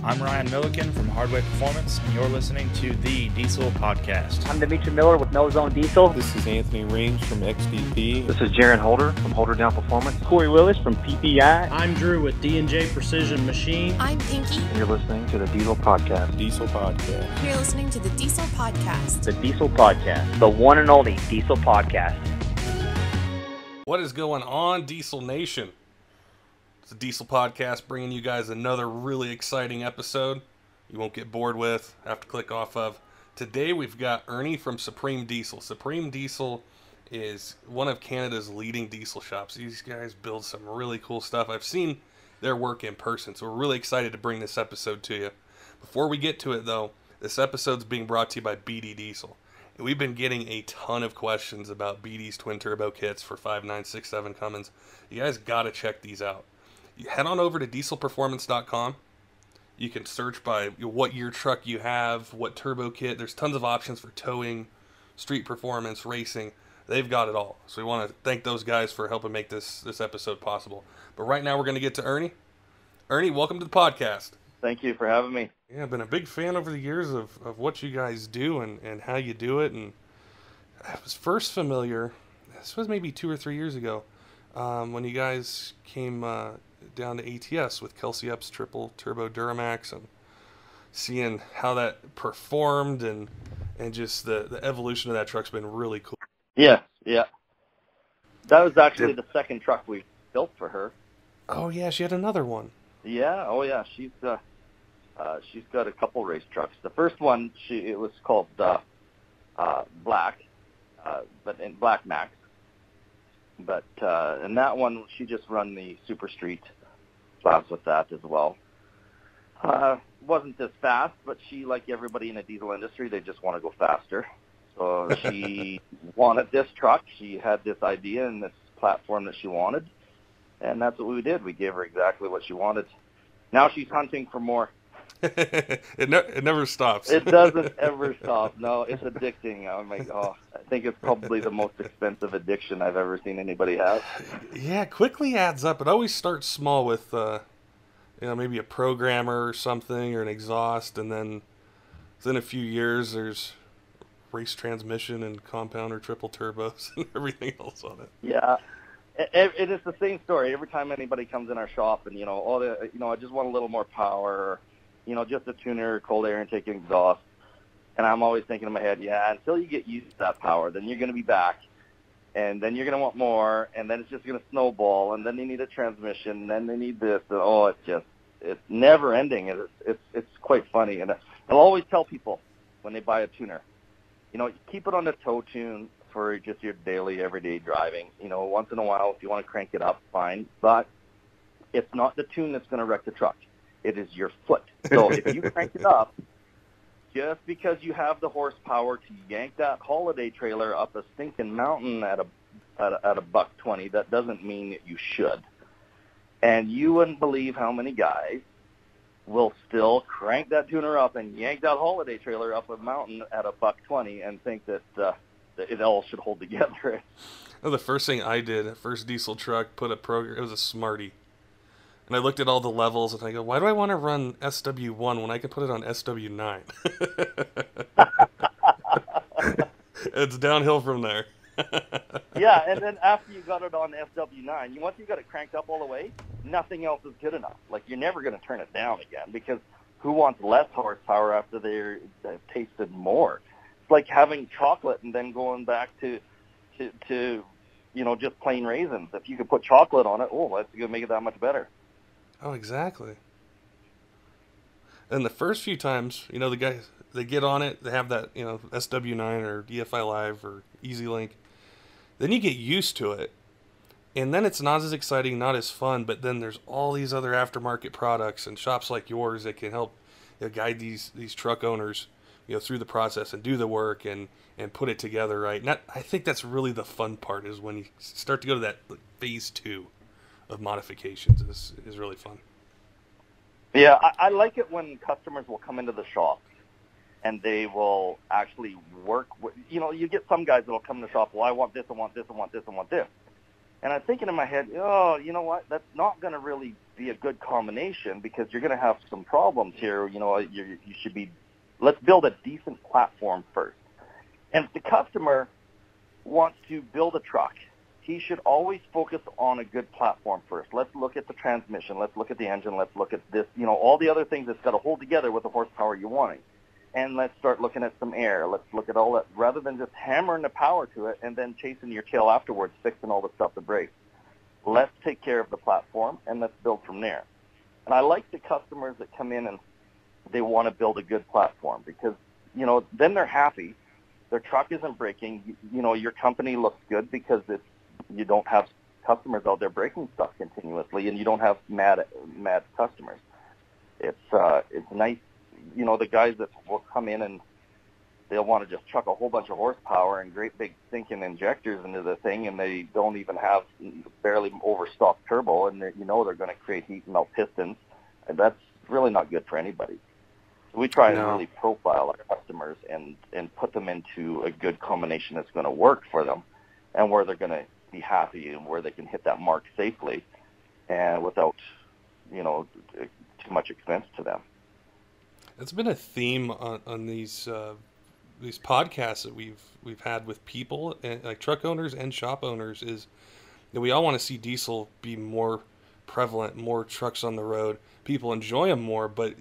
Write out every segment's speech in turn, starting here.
I'm Ryan Milliken from Hardway Performance, and you're listening to the Diesel Podcast. I'm Dimitri Miller with No Zone Diesel. This is Anthony Range from XDP. This is Jaron Holder from Holderdown Performance. Corey Willis from PPEI. I'm Drew with D&J Precision Machine. I'm Pinky. And you're listening to the Diesel Podcast. Diesel Podcast. You're listening to the Diesel Podcast. The Diesel Podcast. The one and only Diesel Podcast. What is going on, Diesel Nation? It's the Diesel Podcast bringing you guys another really exciting episode you won't get bored with, have to click off of. Today we've got Ernie from Supreme Diesel. Supreme Diesel is one of Canada's leading diesel shops. These guys build some really cool stuff. I've seen their work in person, so we're really excited to bring this episode to you. Before we get to it, though, this episode's being brought to you by BD Diesel. And we've been getting a ton of questions about BD's twin turbo kits for 5967 Cummins. You guys got to check these out. You head on over to dieselperformance.com. You can search by what year truck you have, what turbo kit. There's tons of options for towing, street performance, racing. They've got it all. So we want to thank those guys for helping make this episode possible. But right now we're going to get to Ernie. Ernie, welcome to the podcast. Thank you for having me. Yeah, I've been a big fan over the years of what you guys do and how you do it. And I was first familiar, this was maybe 2 or 3 years ago, when you guys came down to ATS with Kelsey Epps triple turbo Duramax and seeing how that performed and just the evolution of that truck's been really cool. Yeah. That was actually the second truck we built for her. Oh yeah, she had another one. Yeah, she's got a couple race trucks. The first one, it was called Black, but in Black Max. But in that one, she just run the Super Street class with that as well. Wasn't as fast, but she, like everybody in the diesel industry, they just want to go faster. So she wanted this truck. She had this idea and this platform that she wanted, and that's what we did. We gave her exactly what she wanted. Now she's hunting for more. It never stops. It doesn't ever stop. No, it's addicting. I think it's probably the most expensive addiction I've ever seen anybody have. Yeah, it quickly adds up. It always starts small with, maybe a programmer or something or an exhaust, and then within a few years there's race transmission and compound or triple turbos and everything else on it. Yeah. It is the same story every time anybody comes in our shop and, I just want a little more power, or, just a tuner, cold air intake exhaust. And I'm always thinking in my head, until you get used to that power, then you're going to be back. And then you're going to want more, and then it's just going to snowball, and then they need a transmission, and then they need this. And, it's never ending. It's quite funny. And I'll always tell people when they buy a tuner, keep it on the tow tune for just your daily, everyday driving. Once in a while, if you want to crank it up, fine. But it's not the tune that's going to wreck the truck. It is your foot. So if you crank it up, just because you have the horsepower to yank that holiday trailer up a stinking mountain at a $120, that doesn't mean that you should. And you wouldn't believe how many guys will still crank that tuner up and yank that holiday trailer up a mountain at a $120 and think that it all should hold together. Well, the first thing I did, first diesel truck, put a program, it was a Smarty. And I looked at all the levels and I go, why do I want to run SW1 when I can put it on SW9? It's downhill from there. Yeah, and then after you got it on SW9, once you got it cranked up all the way, nothing else is good enough. Like, you're never going to turn it down again, because who wants less horsepower after they've tasted more? It's like having chocolate and then going back to just plain raisins. If you could put chocolate on it, that's going to make it that much better. Oh, exactly. And the first few times, the guys, they get on it, they have that, SW9 or DFI Live or EasyLink. Then you get used to it. And then it's not as exciting, not as fun, but then there's all these other aftermarket products and shops like yours that can help guide these truck owners, through the process and do the work and put it together right. And I think that's really the fun part, is when you start to go to that phase 2 of modifications is really fun. Yeah, I like it when customers will come into the shop and they will actually work with, you get some guys that will come in the shop, well, I want this, I want this, I want this, I want this. And I'm thinking in my head, you know what, that's not going to really be a good combination because you're going to have some problems here. You know, you should be, let's build a decent platform first. And if the customer wants to build a truck, he should always focus on a good platform first. Let's look at the transmission. Let's look at the engine. Let's look at this, you know, all the other things that's got to hold together with the horsepower you're wanting. And let's start looking at some air. Let's look at all that, rather than just hammering the power to it and then chasing your tail afterwards, fixing all the stuff that breaks. Let's take care of the platform, and let's build from there. And I like the customers that come in and they want to build a good platform because, you know, then they're happy. Their truck isn't breaking. You know, your company looks good because you don't have customers out there breaking stuff continuously, and you don't have mad customers. It's nice. You know, the guys that will come in and they'll want to just chuck a whole bunch of horsepower and great big stinking injectors into the thing, and they don't even have barely overstocked turbo, and you know they're going to create heat and melt pistons, and that's really not good for anybody. So we try and really profile our customers and put them into a good combination that's going to work for them, and where they're going to be happy and where they can hit that mark safely and without, you know, too much expense to them. It's been a theme on these podcasts that we've had with people, and like truck owners and shop owners, is that we all want to see diesel be more prevalent, more trucks on the road, people enjoy them more. But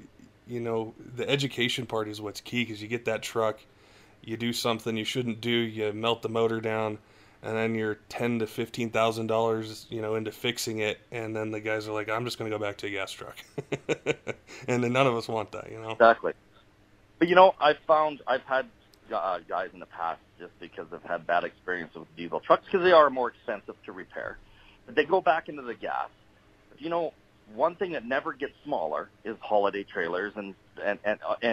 you know, the education part is what's key, because you get that truck, you do something you shouldn't do, you melt the motor down, and then you're $10,000 to $15,000, you know, into fixing it, and then the guys are like, "I'm just going to go back to a gas truck," and then none of us want that, you know. Exactly. But you know, I've had guys in the past, just because they've had bad experience with diesel trucks, because they are more expensive to repair, but they go back into the gas. But you know, one thing that never gets smaller is holiday trailers and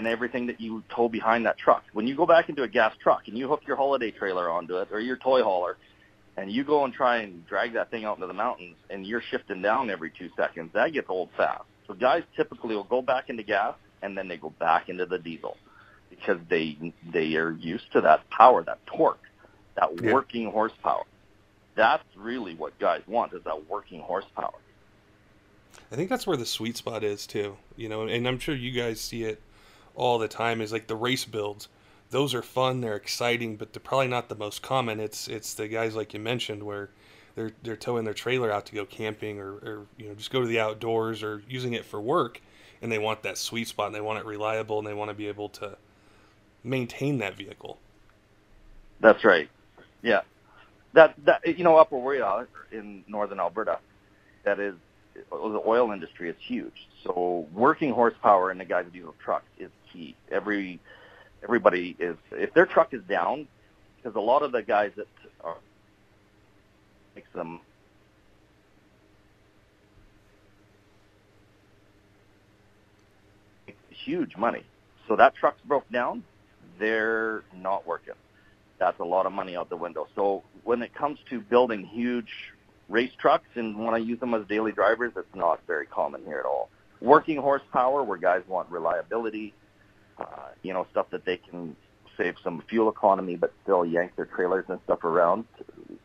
everything that you tow behind that truck. When you go back into a gas truck and you hook your holiday trailer onto it or your toy hauler, and you go and try and drag that thing out into the mountains, and you're shifting down every 2 seconds, that gets old fast. So guys typically will go back into gas, and then they go back into the diesel, because they are used to that power, that torque, that working horsepower. That's really what guys want, is that working horsepower. I think that's where the sweet spot is too, you know, and I'm sure you guys see it all the time, is like the race builds. Those are fun, they're exciting, but they're probably not the most common. It's the guys like you mentioned where they're towing their trailer out to go camping or you know, just go to the outdoors or using it for work, and they want that sweet spot, and they want it reliable, and they want to be able to maintain that vehicle. That's right. Yeah. That you know, up where we are in northern Alberta, that is, the oil industry is huge. So working horsepower in the guys' diesel trucks is key. Everybody is, if their truck is down, because a lot of the guys that are makes them huge money. So that truck's broke down, they're not working. That's a lot of money out the window. So when it comes to building huge race trucks and want to use them as daily drivers, it's not very common here at all. Working horsepower, where guys want reliability, you know, stuff that they can save some fuel economy but still yank their trailers and stuff around,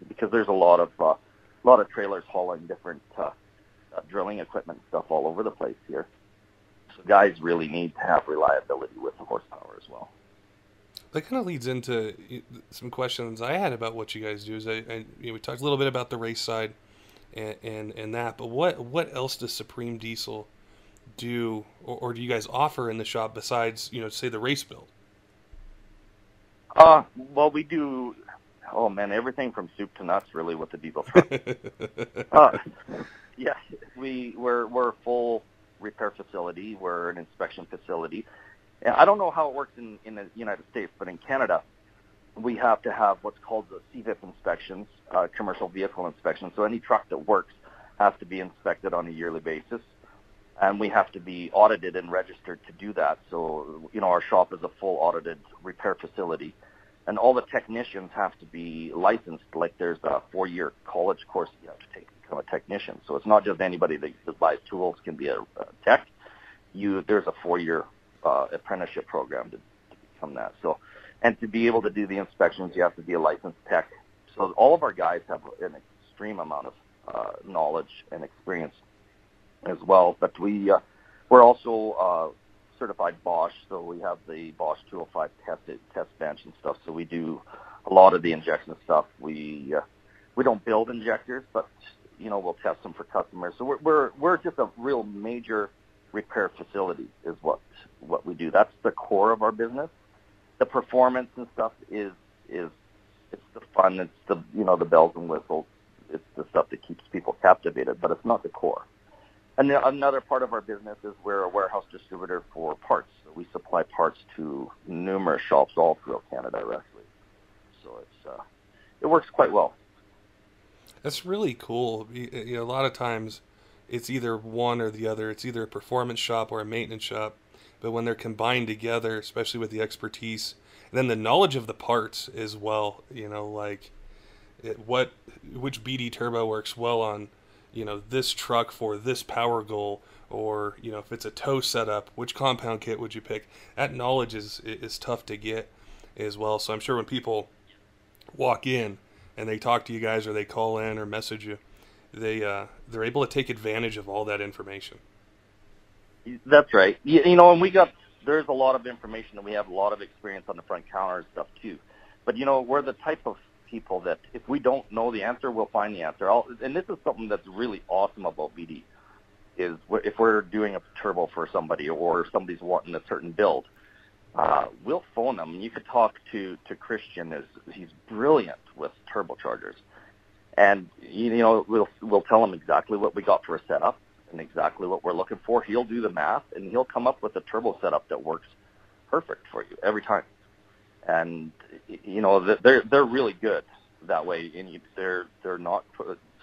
because there's a lot of trailers hauling different drilling equipment and stuff all over the place here. So guys really need to have reliability with the horsepower as well. That kind of leads into some questions I had about what you guys do. Is you know, we talked a little bit about the race side and that, but what else does Supreme Diesel do, or do you guys offer in the shop besides, you know, say the race build? Well, we do, oh man, everything from soup to nuts really with the diesel truck. Yeah, we're a full repair facility. We're an inspection facility. And I don't know how it works in the United States, but in Canada, we have to have what's called the CVIP inspections, commercial vehicle inspections. So any truck that works has to be inspected on a yearly basis, and we have to be audited and registered to do that. So, you know, our shop is a full audited repair facility, and all the technicians have to be licensed. Like there's a 4-year college course you have to take to become a technician. So it's not just anybody that buys tools can be a tech. There's a 4-year apprenticeship program to become that. So, and to be able to do the inspections, you have to be a licensed tech. So all of our guys have an extreme amount of knowledge and experience as well. But we're also certified Bosch, so we have the Bosch 205 test bench and stuff. So we do a lot of the injection stuff. We don't build injectors, but we'll test them for customers. So we're just a real major repair facility is what we do. That's the core of our business. The performance and stuff is it's the fun. It's the bells and whistles. It's the stuff that keeps people captivated, but it's not the core. And another part of our business is we're a warehouse distributor for parts. So we supply parts to numerous shops all throughout Canada, actually. So it works quite well. That's really cool. A lot of times it's either one or the other. It's either a performance shop or a maintenance shop. But when they're combined together, especially with the expertise, and then the knowledge of the parts as well, which BD turbo works well on, this truck for this power goal, or, if it's a tow setup, which compound kit would you pick? That knowledge is tough to get as well. So I'm sure when people walk in and they talk to you guys, or they call in or message you, they're able to take advantage of all that information. That's right. And there's a lot of information, and we have a lot of experience on the front counter and stuff too. But we're the type of people that if we don't know the answer, we'll find the answer. And this is something that's really awesome about BD, is if we're doing a turbo for somebody or somebody's wanting a certain build, we'll phone them. You could talk to Christian. He's brilliant with turbochargers. And, we'll tell him exactly what we got for a setup and exactly what we're looking for. He'll do the math, and he'll come up with a turbo setup that works perfect for you every time. And, they're really good that way, and they're not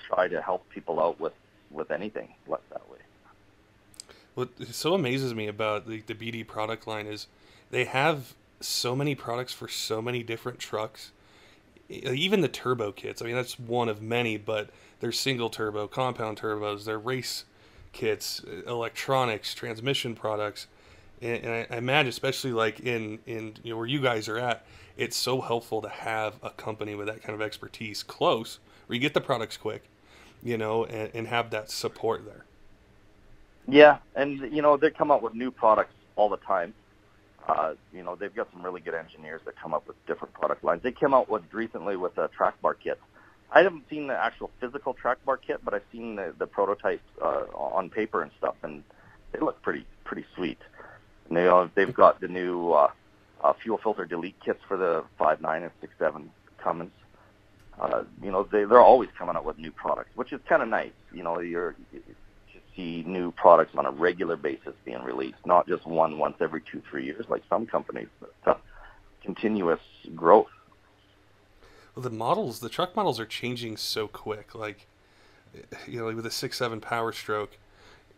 shy to help people out with anything like that way. What so amazes me about the BD product line is they have so many products for so many different trucks. Even the turbo kits, that's one of many, but there's single turbo, compound turbos, they're race kits, electronics, transmission products. And I imagine, especially like in where you guys are at, it's so helpful to have a company with that kind of expertise close, where you get the products quick, and have that support there. Yeah, and they come out with new products all the time. They've got some really good engineers that come up with different product lines. They came out recently with a track bar kit. I haven't seen the actual physical track bar kit, but I've seen the prototypes on paper and stuff, and they look pretty sweet. And they've got the new fuel filter delete kits for the 5.9 and 6.7 Cummins. They're always coming out with new products, which is kind of nice. You see new products on a regular basis being released, not just once every 2-3 years like some companies, but continuous growth. Well, the truck models are changing so quick. Like with the 6.7 Power Stroke,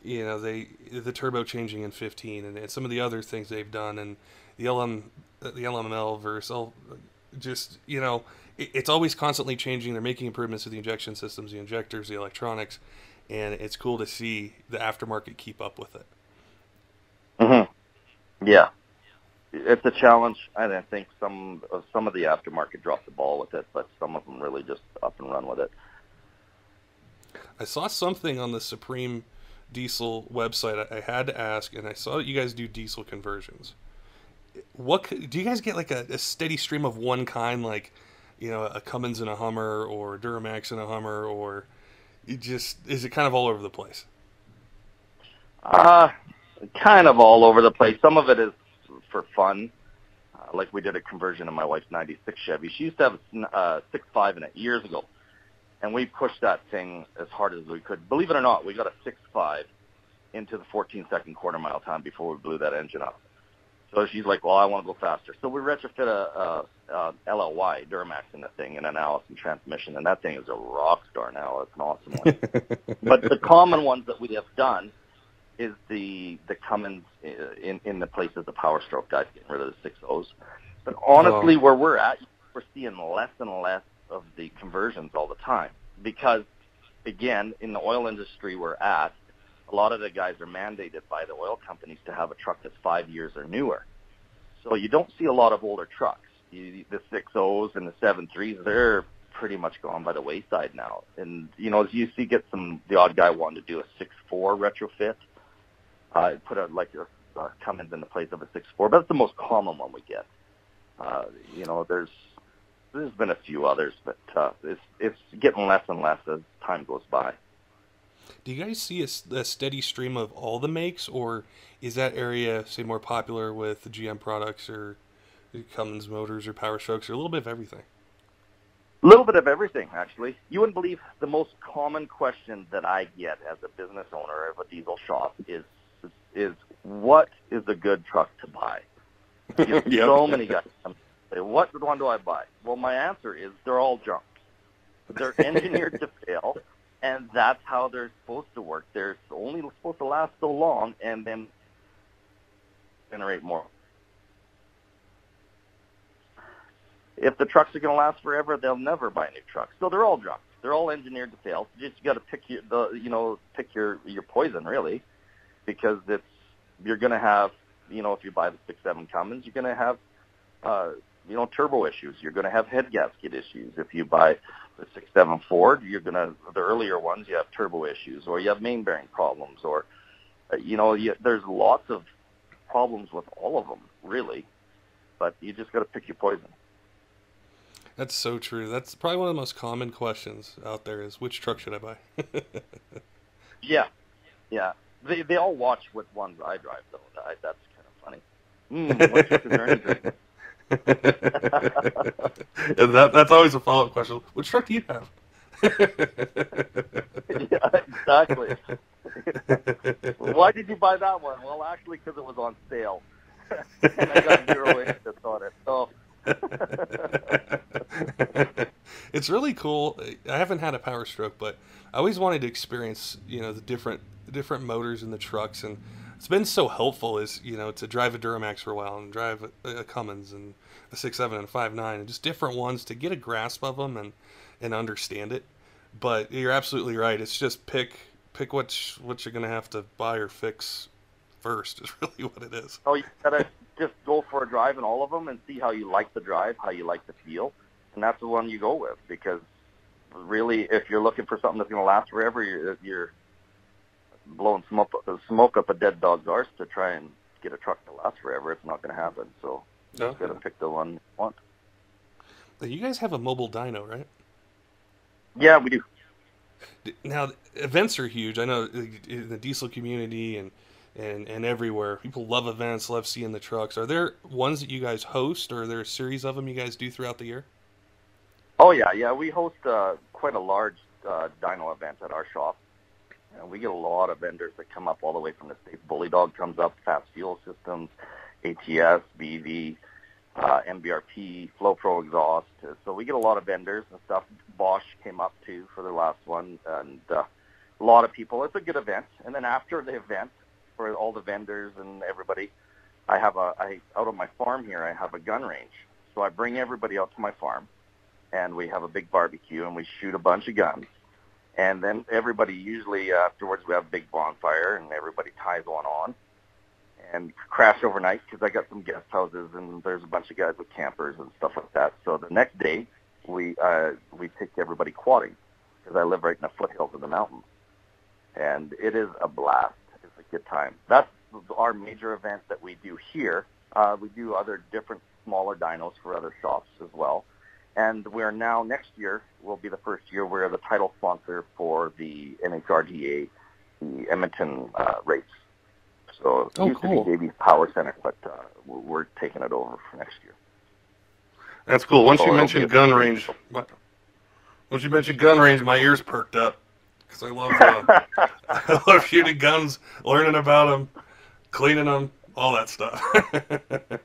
the turbo changing in 15, and some of the other things they've done, and the LML versus it's always constantly changing. They're making improvements to the injection systems, the injectors, the electronics, and it's cool to see the aftermarket keep up with it. Mm-hmm. Yeah, it's a challenge. I think some of the aftermarket dropped the ball with it, but some of them really just up and run with it. I saw something on the Supreme Diesel website I had to ask, and I saw that you guys do diesel conversions. What do you guys get, like a steady stream of one kind, like a Cummins in a Hummer or a Duramax in a Hummer, or is it kind of all over the place? Kind of all over the place. Some of it is for fun. Like we did a conversion in my wife's 96 Chevy. She used to have a 6.5 in it years ago, and we pushed that thing as hard as we could. Believe it or not, we got a 6.5 into the 14-second quarter-mile time before we blew that engine up. So she's like, well, I want to go faster. So we retrofit a LLY Duramax in the thing and an Allison transmission, and that thing is a rock star now. It's an awesome one. But the common ones that we have done is the Cummins in the place of the Power Stroke guys getting rid of the 6.0s. But honestly, where we're at, we're seeing less and less of the conversions all the time because, again, in the oil industry we're at, a lot of the guys are mandated by the oil companies to have a truck that's 5 years or newer. So you don't see a lot of older trucks. The 6.0s and the 7.3s, they're pretty much gone by the wayside now. And, you know, as you see, get the odd guy wanting to do a 6.4 retrofit, put a Cummins in the place of a 6.4, but that's the most common one we get. You know, there's been a few others, but it's getting less and less as time goes by. Do you guys see a steady stream of all the makes, or is that area, say, more popular with the GM products or Cummins motors or Power Strokes, or a little bit of everything? A little bit of everything, actually. You wouldn't believe the most common question that I get as a business owner of a diesel shop is what is a good truck to buy? You know, so many guys say, what one do I buy? Well, my answer is they're all junk. They're engineered to fail, and that's how they're supposed to work. They're only supposed to last so long and then generate more. If the trucks are going to last forever, they'll never buy a new truck. So they're all junk. They're all engineered to fail. You just got to pick your poison, really, because you're going to have, you know, if you buy the 6.7 Cummins, you're going to have turbo issues. You're going to have head gasket issues. If you buy the 6.7 Ford, the earlier ones, you have turbo issues, or you have main bearing problems, or there's lots of problems with all of them, really. But you just got to pick your poison. That's so true. That's probably one of the most common questions out there is, which truck should I buy? Yeah. They all watch what ones I drive, though. That's kind of funny. What truck is Ernie driving? And that's always a follow-up question. Which truck do you have? Yeah, exactly. Why did you buy that one? Well, actually, because it was on sale. And I got 0 interest on it. So. It's really cool. I haven't had a Power Stroke, but I always wanted to experience, the different motors in the trucks, and it's been so helpful to drive a Duramax for a while and drive a Cummins and a 6.7 and a 5.9 and just different ones to get a grasp of them and understand it. But you're absolutely right. It's just pick what you're going to have to buy or fix first is really what it is. Oh, you gotta just go for a drive in all of them and see how you like the drive, how you like the feel, and that's the one you go with. Because really, if you're looking for something that's going to last forever, you're blowing smoke up a dead dog's arse to try and get a truck to last forever. It's not going to happen. So you just got to pick the one you want. You guys have a mobile dyno, right? Yeah, we do. Now, events are huge. I know in the diesel community and everywhere, people love events, love seeing the trucks. Are there ones that you guys host, or are there a series of them you guys do throughout the year? Oh, yeah. We host quite a large dyno event at our shop. We get a lot of vendors that come up all the way from the States. Bully Dog comes up, Fast Fuel Systems, ATS, BV, MBRP, Flow Pro Exhaust. So we get a lot of vendors and stuff. Voss came up, too, for their last one, and a lot of people. It's a good event. And then after the event, for all the vendors and everybody, out on my farm here, I have a gun range. So I bring everybody out to my farm, and we have a big barbecue, and we shoot a bunch of guns. And then everybody, usually afterwards, we have a big bonfire, and everybody ties one on and crash overnight, because I got some guest houses, and there's a bunch of guys with campers and stuff like that. So the next day, we take everybody quadding, because I live right in the foothills of the mountains. And it is a blast. It's a good time. That's our major event that we do here. We do other different smaller dynos for other shops as well. And we're now, next year, will be the first year we're the title sponsor for the NHRGA, the Edmonton race. So it used to be Davies Power Center, but we're taking it over for next year. That's cool. Once you mentioned gun range, my ears perked up. Because I love shooting guns, learning about them, cleaning them, all that stuff.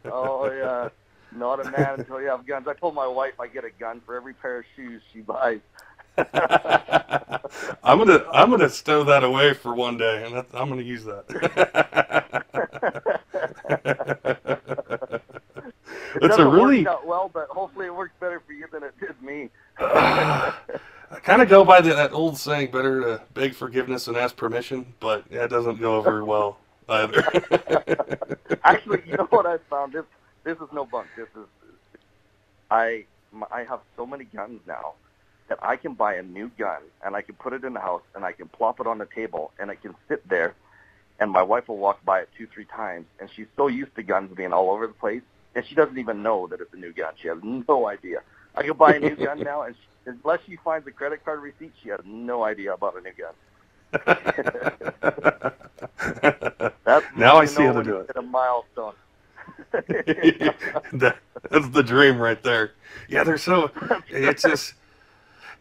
Oh, yeah. Not a man until you have guns. I told my wife I get a gun for every pair of shoes she buys. I'm gonna stow that away for one day, and I'm gonna use that. It doesn't work out well, but hopefully it works better for you than it did me. I kind of go by that old saying, better to beg forgiveness than ask permission, but that doesn't go over well either. Actually, you know what I found? This is no bunk. I have so many guns now that I can buy a new gun and I can put it in the house and I can plop it on the table and it can sit there, and my wife will walk by it 2-3 times, and she's so used to guns being all over the place, and she doesn't even know that it's a new gun. She has no idea. I can buy a new gun now, and unless she finds a credit card receipt, she has no idea about a new gun. That's now I see how to do it. A milestone. That's the dream right there. Yeah, they're so. It's just.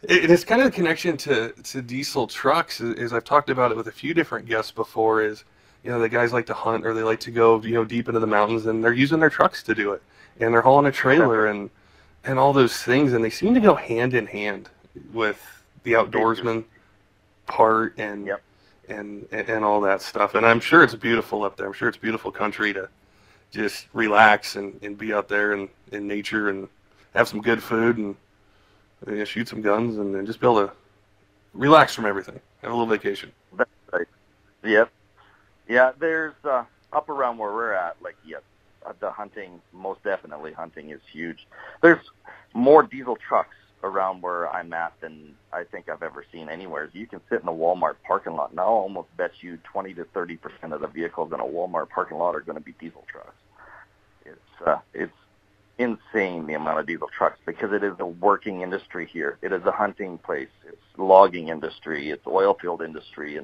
It's kind of the connection to diesel trucks. As I've talked about it with a few different guests before, is the guys like to hunt or they like to go deep into the mountains, and they're using their trucks to do it, and they're hauling a trailer and all those things, and they seem to go hand in hand with the outdoorsman part and all that stuff. And I'm sure it's beautiful up there. I'm sure it's a beautiful country to just relax and be out there in nature and have some good food and shoot some guns and just be able to relax from everything. Have a little vacation. That's right. Yep. Yeah, there's up around where we're at, the hunting, most definitely hunting is huge. There's more diesel trucks around where I'm at than I think I've ever seen anywhere. You can sit in a Walmart parking lot, and I'll almost bet you 20 to 30% of the vehicles in a Walmart parking lot are going to be diesel trucks. It's insane the amount of diesel trucks because it is a working industry here. It is a hunting place. It's logging industry. It's oil field industry,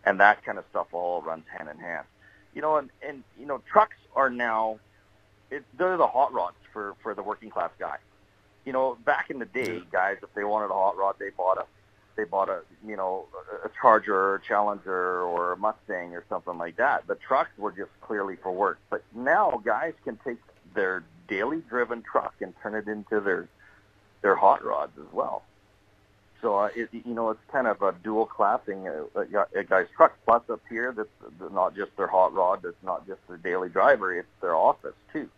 and that kind of stuff all runs hand in hand. And trucks are now, they're the hot rods for the working class guy. Back in the day, guys, if they wanted a hot rod, they bought a Charger or a Challenger or a Mustang or something like that. The trucks were just clearly for work. But now guys can take their daily driven truck and turn it into their hot rods as well. So it's kind of a dual classing a guy's truck. Plus up here, that's not just their hot rod, that's not just their daily driver, it's their office too,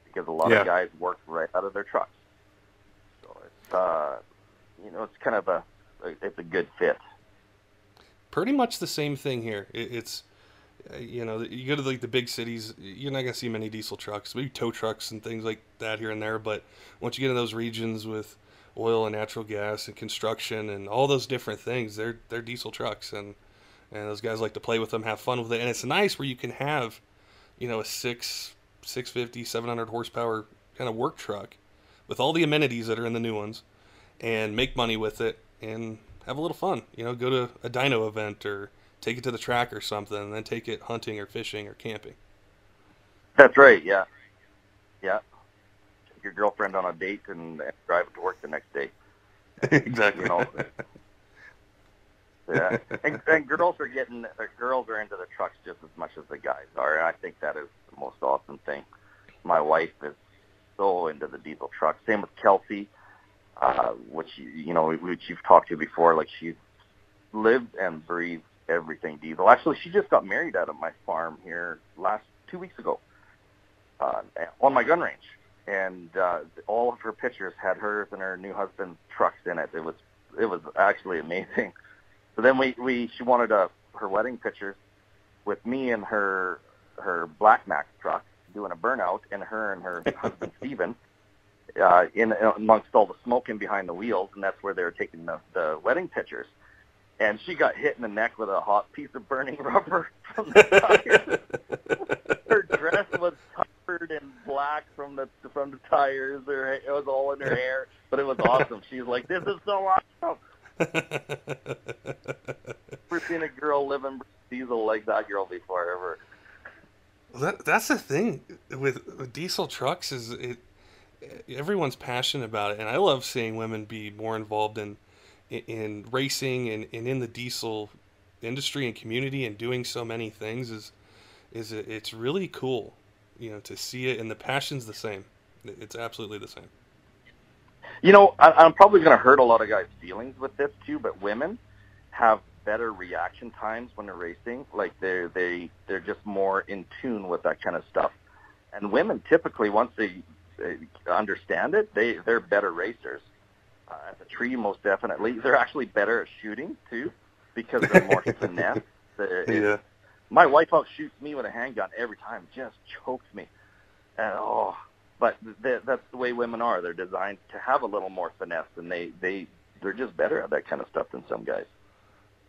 because a lot of guys work right out of their trucks. So it's kind of it's a good fit. Pretty much the same thing here. It's you go to the big cities, you're not going to see many diesel trucks, maybe tow trucks and things like that here and there. But once you get in those regions with oil and natural gas and construction and all those different things, they're diesel trucks, and those guys like to play with them, have fun with it. And it's nice where you can have, a 650, 700 horsepower kind of work truck with all the amenities that are in the new ones and make money with it and have a little fun. Go to a dyno event or take it to the track or something, and then take it hunting or fishing or camping. That's right, yeah. Yeah. Take your girlfriend on a date and drive it to work the next day. Exactly. Yeah. And girls are into the trucks just as much as the guys are. I think that is the most awesome thing. My wife is so into the diesel truck. Same with Cathey, which you've talked to before. She lived and breathed everything diesel. Actually, she just got married out of my farm here 2 weeks ago on my gun range, and all of her pictures had hers and her new husband's trucks in it. It was actually amazing. So then she wanted her wedding pictures with me and her Black Max truck doing a burnout, and her husband Steven in amongst all the smoke in behind the wheels, and that's where they were taking the wedding pictures. And she got hit in the neck with a hot piece of burning rubber from the tires. Her dress was covered in black from the tires. It was all in her hair, but it was awesome. She was like, "This is so awesome." Never seen a girl living diesel like that girl before ever. Well, that's the thing with diesel trucks is everyone's passionate about it, and I love seeing women be more involved in racing and in the diesel industry and community and doing so many things it's really cool, to see it, and the passion's the same. It's absolutely the same. I'm probably going to hurt a lot of guys' feelings with this too, but women have better reaction times when they're racing. They're just more in tune with that kind of stuff. And women typically, once they understand it, they're better racers. At the tree, most definitely. They're actually better at shooting, too, because they're more finesse. Yeah. My wife outshoots me with a handgun every time. Just chokes me. But that's the way women are. They're designed to have a little more finesse, and they they're just better at that kind of stuff than some guys.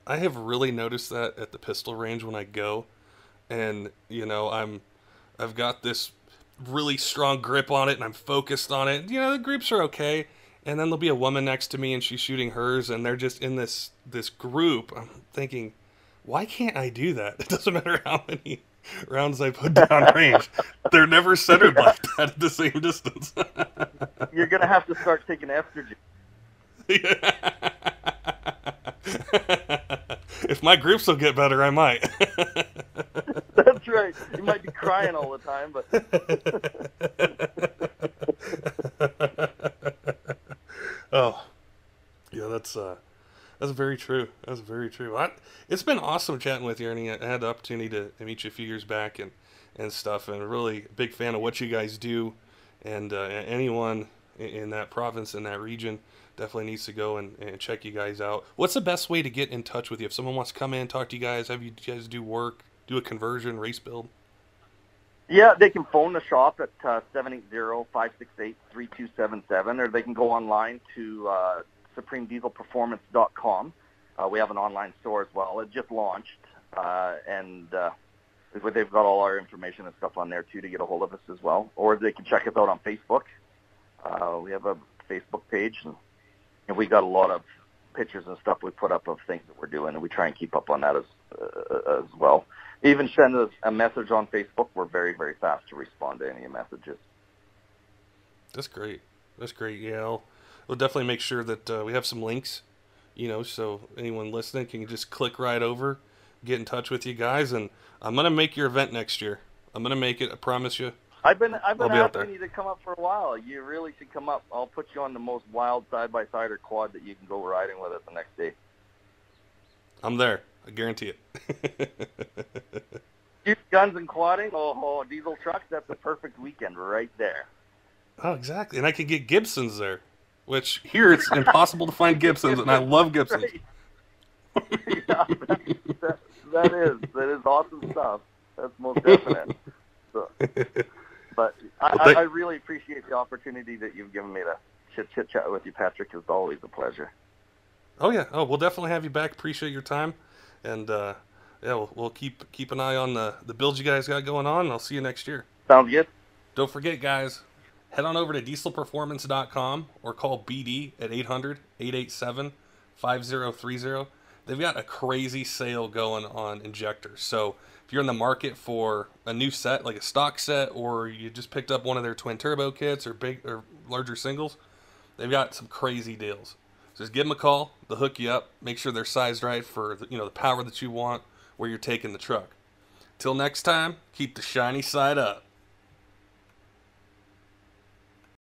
I have really noticed that at the pistol range when I go, and you know, I've got this really strong grip on it, and I'm focused on it. You know, the grips are okay, and then there'll be a woman next to me, and she's shooting hers, and they're just in this group. I'm thinking, why can't I do that? It doesn't matter how many rounds I put down range. They're never centered like that at the same distance. You're gonna have to start taking estrogen. If my groups will get better, I might. That's right. You might be crying all the time, but oh, yeah, that's very true. That's very true. It's been awesome chatting with you, Ernie. I had the opportunity to meet you a few years back and stuff, and really a big fan of what you guys do. And anyone in that province, in that region, definitely needs to go and check you guys out. What's the best way to get in touch with you? If someone wants to come in, talk to you guys, have you guys do work, do a conversion, race build? yeah, they can phone the shop at 780-568-3277, or they can go online to supremedieselperformance.com. We have an online store as well. It just launched, and they've got all our information and stuff on there too to get a hold of us as well. Or they can check us out on Facebook. We have a Facebook page, and we got a lot of pictures and stuff we put up of things that we're doing, and we try and keep up on that as well. Even send us a message on Facebook. We're very, very fast to respond to any messages. That's great. That's great. Yeah, we'll definitely make sure that we have some links, you know, so anyone listening can just click right over, get in touch with you guys, and I'm gonna make your event next year. I'm gonna make it. I promise you. I've been asking you to come up for a while. You really should come up. I'll put you on the most wild side-by-side or quad that you can go riding with us the next day. I'm there. I guarantee it. Shoot guns and quadding, diesel trucks, that's a perfect weekend right there. Oh, exactly. And I could get Gibsons there, which here it's impossible to find Gibsons, and I love Gibsons. Right. Yeah, that is awesome stuff. That's most definite. So, but I really appreciate the opportunity that you've given me to chit chat with you, Patrick. It's always a pleasure. Oh yeah. Oh, we'll definitely have you back. Appreciate your time, and yeah, we'll keep an eye on the builds you guys got going on. And I'll see you next year. Sounds good. Don't forget, guys, head on over to dieselperformance.com or call BD at 800-887-5030. They've got a crazy sale going on injectors. So if you're in the market for a new set, like a stock set, or you just picked up one of their twin turbo kits or big or larger singles, they've got some crazy deals. So just give them a call. They'll hook you up. Make sure they're sized right for the power that you want, where you're taking the truck. Till next time, keep the shiny side up.